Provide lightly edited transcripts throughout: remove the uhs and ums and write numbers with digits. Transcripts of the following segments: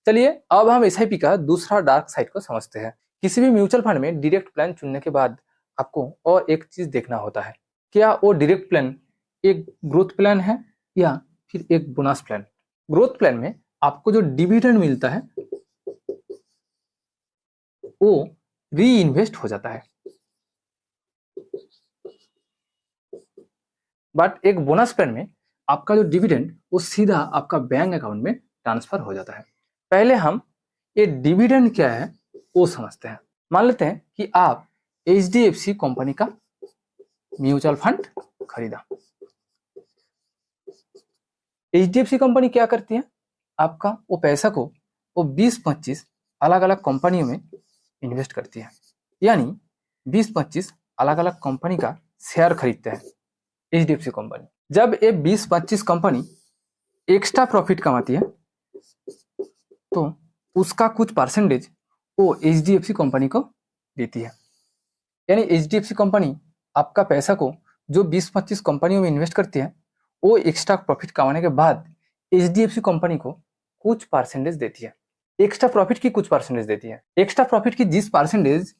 चलिए अब हम एसआईपी का दूसरा डार्क साइड को समझते हैं। किसी भी म्यूचुअल फंड में डायरेक्ट प्लान चुनने के बाद आपको और एक चीज देखना होता है, क्या वो डायरेक्ट प्लान एक ग्रोथ प्लान है या फिर एक बोनस प्लान। ग्रोथ प्लान में आपको जो डिविडेंड मिलता है वो री इन्वेस्ट हो जाता है, बट एक बोनस प्लान में आपका जो डिविडेंड वो सीधा आपका बैंक अकाउंट में ट्रांसफर हो जाता है। पहले हम ये डिविडेंड क्या है वो समझते हैं। मान लेते हैं कि आप एचडीएफसी कंपनी का म्यूचुअल फंड खरीदा। एचडीएफसी कंपनी क्या करती है, आपका वो पैसा को वो 20-25 अलग अलग कंपनियों में इन्वेस्ट करती है, यानी 20-25 अलग अलग कंपनी का शेयर खरीदते हैं एचडीएफसी कंपनी। जब ये 20-25 कंपनी एक्स्ट्रा प्रॉफिट कमाती है तो उसका कुछ परसेंटेज वो एचडीएफसी कंपनी को देती है, यानी एचडीएफसी कंपनी आपका पैसा को जो 20-25 कंपनियों में इन्वेस्ट करती है वो एक्स्ट्रा प्रॉफिट कमाने के बाद एचडीएफसी कंपनी को कुछ परसेंटेज देती है। एक्स्ट्रा प्रॉफिट की कुछ परसेंटेज देती है। एक्स्ट्रा प्रॉफिट की जिस परसेंटेज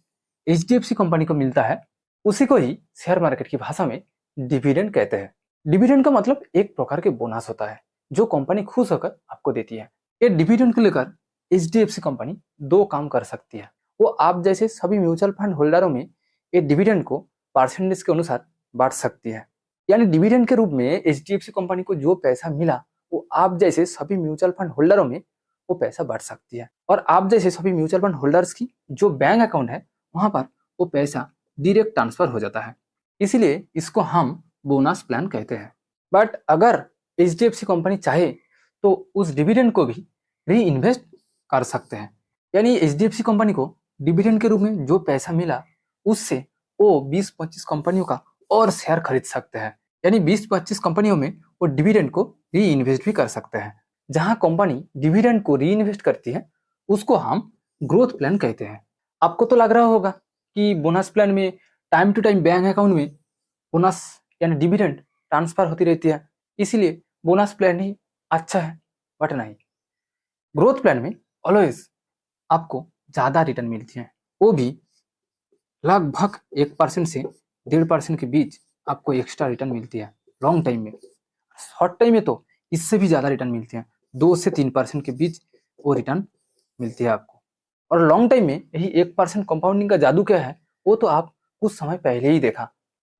एचडीएफसी कंपनी को मिलता है उसी को ही शेयर मार्केट की भाषा में डिविडेंड कहते हैं। डिविडेंड का मतलब एक प्रकार के बोनस होता है जो कंपनी खुश होकर आपको देती है। ये डिविडेंड को लेकर एचडीएफसी कंपनी दो काम कर सकती है। वो आप जैसे सभी म्यूचुअल फंड होल्डरों में ये डिविडेंड को परसेंटेज के अनुसार बांट सकती है, यानी डिविडेंड के रूप में एचडीएफसी कंपनी को जो पैसा मिला वो आप जैसे सभी म्यूचुअल फंड होल्डरों में वो पैसा बांट सकती है, और आप जैसे सभी म्यूचुअल फंड होल्डर्स की जो बैंक अकाउंट है वहां पर वो पैसा डायरेक्ट ट्रांसफर हो जाता है। इसीलिए इसको हम बोनस प्लान कहते हैं। बट अगर एचडीएफसी कंपनी चाहे तो उस डिविडेंड को भी री इन्वेस्ट कर सकते हैं, यानी एचडीएफसी कंपनी को डिविडेंड के रूप में जो पैसा मिला उससे वो 20-25 कंपनियों का और शेयर खरीद सकते हैं, यानी 20-25 कंपनियों में वो डिविडेंड को री इन्वेस्ट भी कर सकते हैं। जहां कंपनी डिविडेंड को री इन्वेस्ट करती है उसको हम ग्रोथ प्लान कहते हैं। आपको तो लग रहा होगा कि बोनस प्लान में time to time bank account में बोनस यानी डिविडेंड ट्रांसफर होती रहती है, इसीलिए बोनस प्लान ही अच्छा है, बट नहीं। ग्रोथ प्लान में ऑलवेज आपको ज्यादा रिटर्न मिलती है, वो भी लगभग 1% से 1.5% के बीच आपको एक्स्ट्रा रिटर्न मिलती है लॉन्ग टाइम में। शॉर्ट टाइम में तो इससे भी ज्यादा रिटर्न मिलती है, 2 से 3% के बीच वो रिटर्न मिलती है आपको। और लॉन्ग टाइम में यही 1% कंपाउंडिंग का जादू क्या है वो तो आप कुछ समय पहले ही देखा।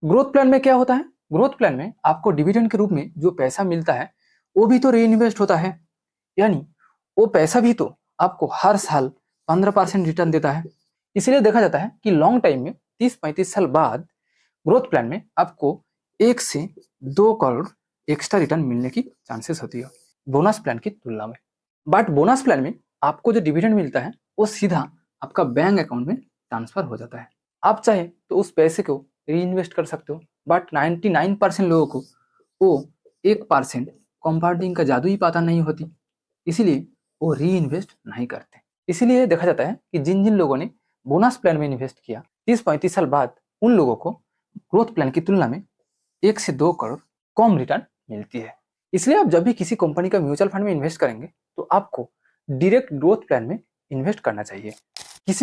ग्रोथ प्लान में क्या होता है, ग्रोथ प्लान में आपको डिविडेंड के रूप में जो पैसा मिलता है वो भी तो री इन्वेस्ट होता है, यानी वो पैसा भी तो आपको हर साल 15% रिटर्न देता है। इसलिए देखा जाता है कि लॉन्ग टाइम में 30-35 साल बाद ग्रोथ प्लान में आपको 1 से 2 करोड़ एक्स्ट्रा रिटर्न मिलने की चांसेस होती है बोनस प्लान की तुलना में। बट बोनस प्लान में आपको जो डिविडेंड मिलता है वो सीधा आपका बैंक अकाउंट में ट्रांसफर हो जाता है। आप चाहे तो उस पैसे को री इन्वेस्ट कर सकते हो, बट 99% लोगों को वो 1% कंपाउंडिंग का जादू ही पता नहीं होती, इसीलिए वो री इन्वेस्ट नहीं करते। इसीलिए देखा जाता है कि जिन जिन लोगों ने बोनस प्लान में इन्वेस्ट किया 30-35 साल बाद उन लोगों को ग्रोथ प्लान की तुलना में 1 से 2 करोड़ कम रिटर्न मिलती है। इसलिए आप जब भी किसी कंपनी का म्यूचुअल फंड में इन्वेस्ट करेंगे तो आपको डायरेक्ट ग्रोथ प्लान में इन्वेस्ट करना चाहिए। किसी